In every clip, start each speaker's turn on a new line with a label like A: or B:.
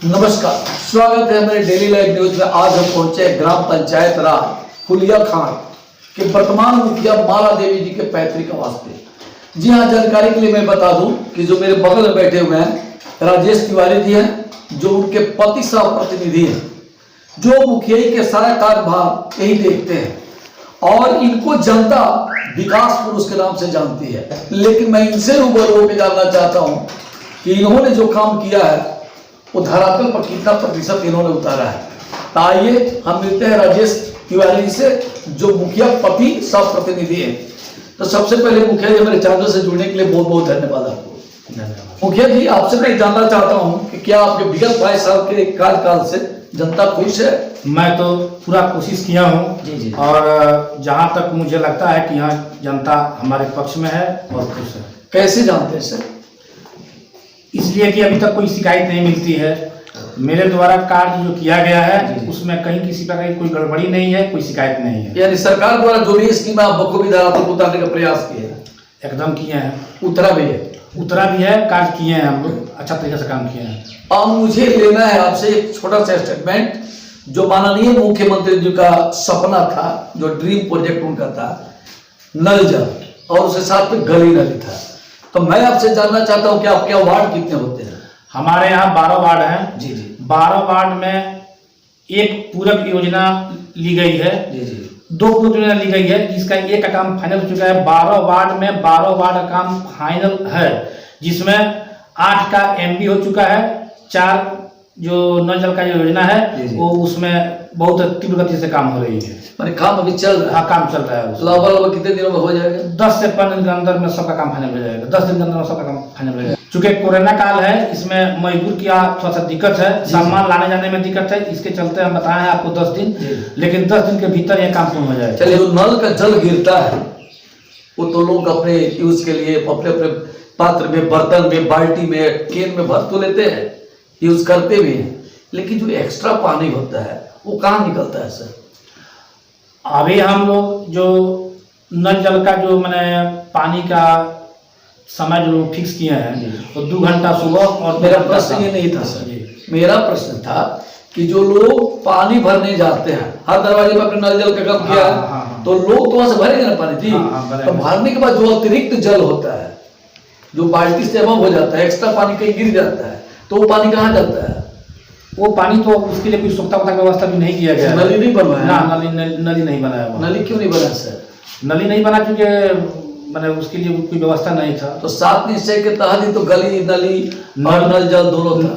A: नमस्कार, स्वागत है हमारे डेली लाइव न्यूज में। आज हम पहुंचे ग्राम पंचायत राज फुलिया खान के वर्तमान मुखिया माला देवी जी के पैतृक आवास पे। जी हाँ, जानकारी के लिए मैं बता दूं कि जो मेरे बगल में बैठे हुए हैं राजेश तिवारी जी हैं, जो उनके पति सह प्रतिनिधि हैं, जो मुखिया के सारा कार्यभार यही देखते हैं और इनको जनता विकास पुरुष के नाम से जानती है। लेकिन मैं इनसे रूबरू होकर जानना चाहता हूँ कि इन्होंने जो काम किया है वो धरातल पर कितना प्रतिशत इन्होंने उतारा है। तो आइए हम मिलते हैं राजेश तिवारी जी से, जो मुखिया पति सह प्रतिनिधि है। तो सबसे पहले मुखिया जी, मेरे चैनल से जुड़ने के लिए बहुत बहुत धन्यवाद आपको। मुखिया जी, आपसे मैं जानना चाहता हूँ कि क्या आपके विगत 22 साल के कार्यकाल से जनता खुश है?
B: मैं तो पूरा कोशिश किया हूँ
A: जी।
B: और जहाँ तक मुझे लगता है कि यहाँ जनता हमारे पक्ष में है और खुश है।
A: कैसे जानते हैं सर?
B: इसलिए कि अभी तक कोई शिकायत नहीं मिलती है। मेरे द्वारा कार्य जो किया गया है उसमें कहीं किसी प्रकार की कोई गड़बड़ी नहीं है, कोई शिकायत नहीं है।
A: यानी सरकार द्वारा जो भी स्कीम आप बखूबी धरातल पर उतारने का प्रयास किए हैं?
B: एकदम किए हैं।
A: उतरा भी है?
B: उतरा भी है, कार्य किए हैं, हम लोग अच्छा तरीके से काम किए हैं।
A: अब मुझे लेना है आपसे एक छोटा सा स्टेटमेंट, जो माननीय मुख्यमंत्री जी का सपना था, जो ड्रीम प्रोजेक्ट उनका था, नल जल, और उसके साथ में गली नली था। तो मैं आपसे जानना चाहता हूं कि आपके यहाँ वार्ड कितने होते हैं?
B: हमारे यहाँ 12 वार्ड हैं।
A: जी।
B: 12 वार्ड में एक पूरक योजना ली गई है।
A: जी।
B: 2 पूरक योजना ली गई है, जिसका एक का काम फाइनल हो चुका है। 12 वार्ड में 12 वार्ड का काम फाइनल है, जिसमें 8 का एमबी हो चुका है। 4 जो नल जल का जो योजना है वो उसमें बहुत तीव्र गति से काम हो रही है।
A: मैंने काम अभी चल रहा है?
B: हाँ, काम चल रहा है।
A: लगभग कितने दिनों में हो जाएगा?
B: 10 से 15 दिन के अंदर में सबका काम फाइनल हो जाएगा। 10 दिन के अंदर में सबका काम फाइनल हो जाएगा। चूंकि कोरोना काल है, इसमें मजदूर की थोड़ा सा दिक्कत है, सामान लाने जाने में दिक्कत है, इसके चलते हम बताए हैं आपको 10 दिन, लेकिन 10 दिन के भीतर यह काम पूर्ण हो जाएगा।
A: चलिए, जो नल का जल गिरता है वो तो लोग अपने यूज के लिए अपने अपने पात्र में, बर्तन में, बाल्टी में, केन में भर तो लेते हैं, यूज करते भी हैं, लेकिन जो एक्स्ट्रा पानी होता है वो कहाँ निकलता है सर?
B: अभी हम लोग जो नल जल का जो मैंने पानी का समय जो फिक्स किए हैं तो 2 घंटा सुबह और
A: मेरा प्रश्न ये नहीं था सर, मेरा प्रश्न था कि जो लोग पानी भरने जाते हैं, हर दरवाजे पर अपने नल जल का काम किया है, तो लोग तो वहां से भरेंगे ना पानी जी। तो भरने के बाद जो अतिरिक्त जल होता है, जो बाल्टी से अबव हो जाता है, एक्स्ट्रा पानी कहीं गिर जाता है, तो वो पानी कहाँ जाता है?
B: वो पानी तो उसके लिए कोई सुखता का व्यवस्था भी नहीं किया गया।
A: नली नहीं बनवाया?
B: ना, नली नहीं बनाया।
A: नली क्यों नहीं बना सर?
B: नली नहीं बना क्योंकि मैंने उसके लिए कोई व्यवस्था नहीं था।
A: तो 7 निश्चय के तहत ही तो गली नली और नल जल दोनों था।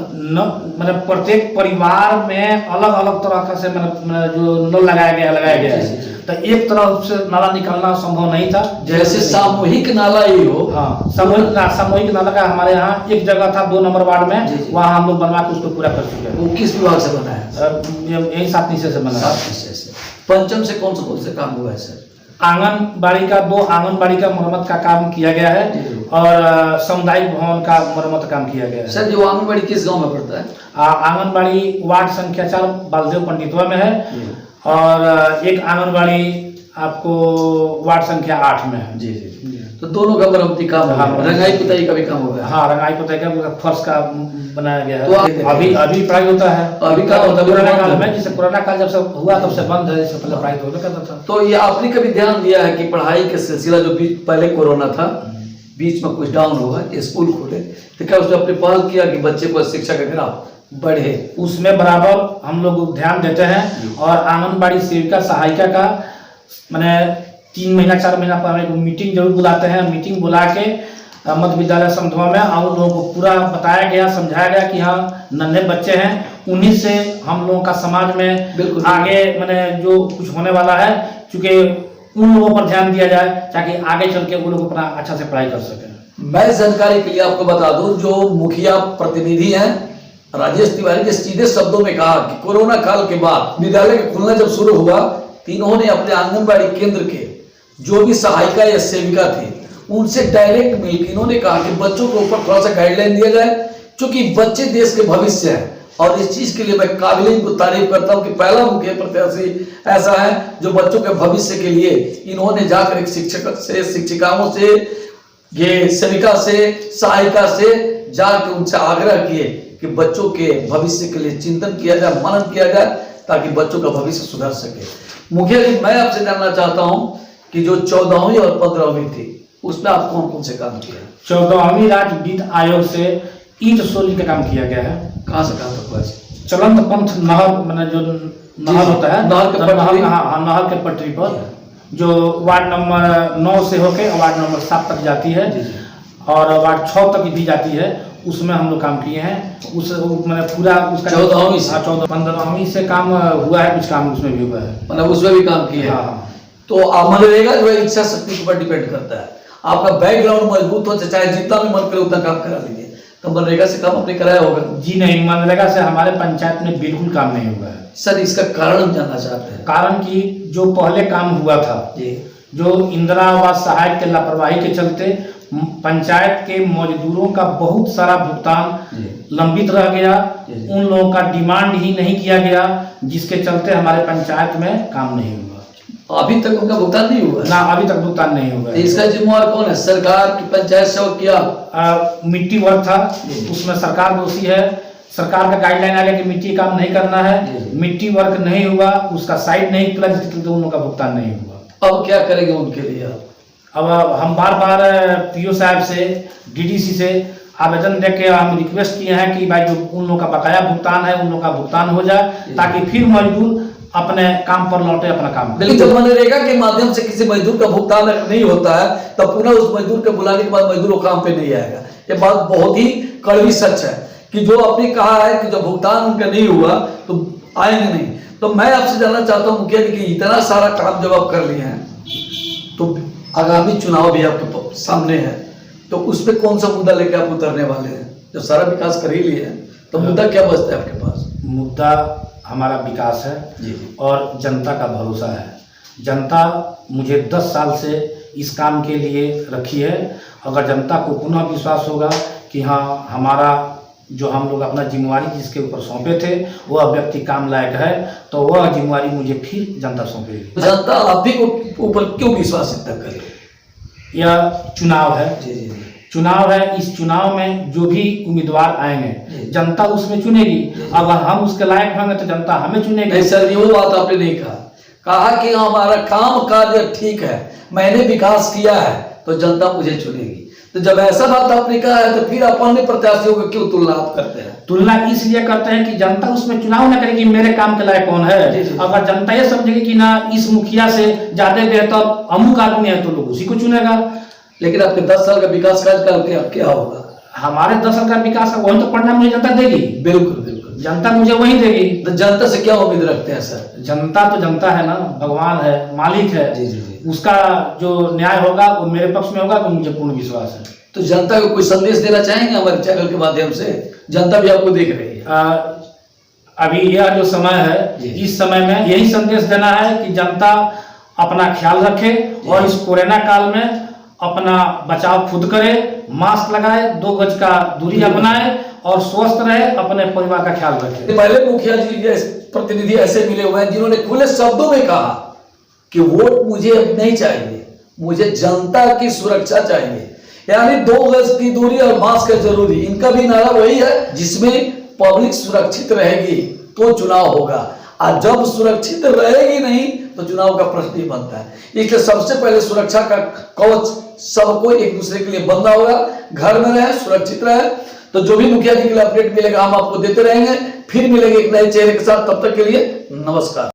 B: मैंने प्रत्येक परिवार में अलग अलग तरह से मैंने जो नल लगाया गया है, तो एक तरफ से नाला निकालना संभव नहीं था।
A: जैसे सामूहिक नाला ही हो।
B: हाँ, सामूहिक नाला का हमारे यहाँ एक जगह था 2 नंबर वार्ड में, वहाँ हम लोग बनवा के उसको पूरा कर चुके हैं।
A: वो किस विभाग से बना है?
B: यही 7 निश्चय से बना है।
A: 7 निश्चय से। पंचम से कौन से काम हुआ है सर?
B: आंगनबाड़ी का 2 आंगनबाड़ी का मरम्मत का काम किया गया है और सामुदायिक भवन का मरम्मत काम किया गया है।
A: सर, जो आंगनबाड़ी किस गांव में पड़ता है?
B: आंगनबाड़ी वार्ड संख्या 4 बालदेव पंडितवा में है और एक आंगनबाड़ी आपको वार्ड संख्या 8 में है।
A: जी। तो दोनों का मरम्मती काम है। रंगाई पुताई का भी काम होगा?
B: हाँ, रंगाई पुताई का फर्श का बनाया गया है।
A: तो
B: अभी पढ़ाई होता है।
A: अभी क्या होता है?
B: कोरोना काल में, जिससे कोरोना काल जब से हुआ तब से बंद है, इससे पहले पढ़ाई तो होता था।
A: तो ये आपने कभी ध्यान दिया है कि पढ़ाई के सिलसिला जो पहले कोरोना था, बीच में कुछ डाउन हुआ, स्कूल खोले, तो क्या उसने अपने पहल किया कि बच्चे को शिक्षा का ग्राफ बढ़े?
B: उसमें बराबर हम लोग ध्यान देते हैं और आंगनबाड़ी सेविका सहायिका का मैंने 3 महीना 4 महीना पर मीटिंग जरूर बुलाते हैं। मीटिंग बुला के मध्य विद्यालय समधवा में और लोगों को पूरा बताया गया, समझाया गया कि हाँ, नन्हे बच्चे हैं, उन्हीं से हम लोगों का समाज में बिल्कुल आगे मैंने जो कुछ होने वाला है, चूंकि उन लोगों पर ध्यान दिया जाए ताकि आगे चल के वो लोग अपना अच्छा से पढ़ाई कर सकें।
A: मैं जानकारी के लिए आपको बता दूं, जो मुखिया प्रतिनिधि हैं राजेश तिवारी ने सीधे शब्दों में कहा कि कोरोना काल के बाद विद्यालय का खुलना जब शुरू हुआ, इन्होंने अपने आंगनबाड़ी केंद्र के जो भी सहायिका या सेविका थे उनसे डायरेक्ट मिलकर इन्होंने कहा कि बच्चों के ऊपर थोड़ा सा गाइडलाइन दिया जाए, क्योंकि बच्चे देश के भविष्य हैं। और इस चीज के लिए मैं काबिल को तारीफ करता हूं कि पहला मुखिया प्रत्याशी ऐसा है जो बच्चों के भविष्य के लिए इन्होंने जाकर एक शिक्षक से, शिक्षिकाओं से, ये सेविका से, सहायिका से जाकर उनसे आग्रह किए कि बच्चों के भविष्य के लिए चिंतन किया जाए, मनन किया जाए, ताकि बच्चों का भविष्य सुधर सके। मुखिया जी, मैं आपसे जानना चाहता हूँ कि जो 14वीं और 15वीं थी, उसमें आप कौन कौन से काम किए?
B: 14वीं राज्य वित्त आयोग से ईंट सोली का काम किया गया है।
A: कहाँ से कहाँ तक हुआ?
B: चलंत पंथ नहर, मैंने जो नहर होता है,
A: नहर के पटरी,
B: नहर के पटरी पर जो वार्ड नंबर 9 से होकर वार्ड नंबर 7 तक जाती है और वार्ड 6 तक भी जाती है, उसमें हम लोग काम किए हैं। उस मैंने पूरा उसका
A: 14वीं से
B: 15वीं से काम हुआ है, कुछ काम उसमें भी हुआ है,
A: मतलब उसमें भी काम किए।
B: हाँ।
A: तो आप मनरेगा जो है इच्छा शक्ति के ऊपर डिपेंड करता है। आपका बैकग्राउंड मजबूत हो, चाहे जितना भी मन करे उतना काम करा लीजिए। तो मनरेगा से काम आपने कराया होगा?
B: जी नहीं, मनरेगा से हमारे पंचायत में बिल्कुल काम नहीं हुआ है।
A: सर, इसका कारण हम जानना चाहते हैं।
B: कारण कि जो पहले काम हुआ था, जो इंदिरा आवास सहायक के लापरवाही के चलते पंचायत के मजदूरों का बहुत सारा भुगतान लंबित रह गया, उन लोगों का डिमांड ही नहीं किया गया, जिसके चलते हमारे पंचायत में काम नहीं हुआ।
A: अभी तक उनका भुगतान नहीं हुआ
B: ना, अभी तक भुगतान नहीं हुआ।
A: इसका जिम्मेवार कौन है? सरकार की, पंचायत सेवक किया?
B: मिट्टी वर्क था, उसमें सरकार दोषी है। सरकार का गाइडलाइन आ गया कि मिट्टी काम नहीं करना है, मिट्टी वर्क नहीं हुआ, उसका साइट नहीं खुला, जिसके चलते उन लोगों का भुगतान नहीं हुआ।
A: अब क्या करेंगे उनके लिए?
B: अब हम बार बार पीओ साहब से, डीडीसी से आवेदन देके हम रिक्वेस्ट किए हैं कि भाई जो उन लोगों का बकाया भुगतान है, उन लोगों का भुगतान हो जाए, ताकि फिर मजदूर अपने काम पर लौटे, अपना काम।
A: लेकिन जब मनरेगा के माध्यम से किसी मजदूर का भुगतान नहीं होता है, तब पुनः उस मजदूर के बुलाने के बाद मजदूर काम पे नहीं आएगा। ये बात बहुत ही कड़वी सच है कि जो आपने कहा है कि जब भुगतान उनका नहीं हुआ तो आएंगे नहीं। तो मैं आपसे जानना चाहता हूँ मुखिया जी कि इतना सारा काम जब आप कर लिए हैं, तो आगामी चुनाव भी आपके सामने है, तो उस पर कौन सा मुद्दा लेके आप उतरने वाले हैं? जब सारा विकास कर ही लिए हैं, तो मुद्दा क्या बचता है आपके पास?
B: मुद्दा हमारा विकास है और जनता का भरोसा है। जनता मुझे 10 साल से इस काम के लिए रखी है। अगर जनता को पुनः विश्वास होगा कि हाँ, हमारा जो हम लोग अपना जिम्मेवारी जिसके ऊपर सौंपे थे वह व्यक्ति काम लायक है, तो वह जिम्मेवारी मुझे फिर जनता सौंपेगी।
A: जनता आप ही के ऊपर क्यों विश्वास इतना करे?
B: यह चुनाव है, चुनाव है। इस चुनाव में जो भी उम्मीदवार आएंगे, जनता उसमें चुनेगी। अगर हम उसके लायक होंगे तो जनता हमें चुनेगी।
A: नहीं सर, वो बात आपने नहीं कहा कि हमारा काम कार्य ठीक है, मैंने विकास किया है, तो जनता मुझे चुनेगी। तो जब ऐसा बात आपने कहा है, तो फिर अपने प्रत्याशियों को क्यों तुलना आप करते हैं?
B: तुलना इसलिए करते हैं कि जनता उसमें चुनाव न करेगी मेरे काम के लायक कौन है। अगर जनता ये समझेगी कि ना इस मुखिया से ज्यादा बेहतर अमुक आदमी है, तो लोग उसी को चुनेगा।
A: लेकिन आपके 10 साल का विकास कार्य क्या होगा?
B: हमारे 10 साल का विकास का वही तो परिणाम मुझे जनता देगी।
A: बिल्कुल बिल्कुल,
B: जनता मुझे वही देगी।
A: तो जनता से क्या उम्मीद रखते हैं सर?
B: जनता तो जनता है ना, भगवान है, मालिक है। उसका जो न्याय होगा वो मेरे पक्ष में होगा, तो मुझे पूर्ण विश्वास है।
A: तो जनता को कोई संदेश देना चाहेंगे हमारे चैनल के माध्यम से? जनता भी आपको देख रही है।
B: अभी यह जो समय है, इस समय में यही संदेश देना है कि जनता अपना ख्याल रखे और इस कोरोना काल में अपना बचाव खुद करे, मास्क लगाए, 2 गज का दूरी अपनाए और स्वस्थ रहे, अपने परिवार का ख्याल रखे।
A: पहले मुखिया जी के प्रतिनिधि ऐसे मिले हुए हैं जिन्होंने खुले शब्दों में कहा कि वोट मुझे नहीं चाहिए, मुझे जनता की सुरक्षा चाहिए, यानी 2 गज की दूरी और मास्क जरूरी। इनका भी नारा वही है, जिसमें पब्लिक सुरक्षित रहेगी तो चुनाव होगा, और जब सुरक्षित रहेगी नहीं तो चुनाव का प्रश्न ही बनता है। इसलिए सबसे पहले सुरक्षा का कवच सबको एक दूसरे के लिए बंधा होगा। घर में रहे, सुरक्षित रहे। तो जो भी मुखिया जी के लिए अपडेट मिलेगा हम आपको देते रहेंगे। फिर मिलेंगे एक नए चेहरे के साथ, तब तक के लिए नमस्कार।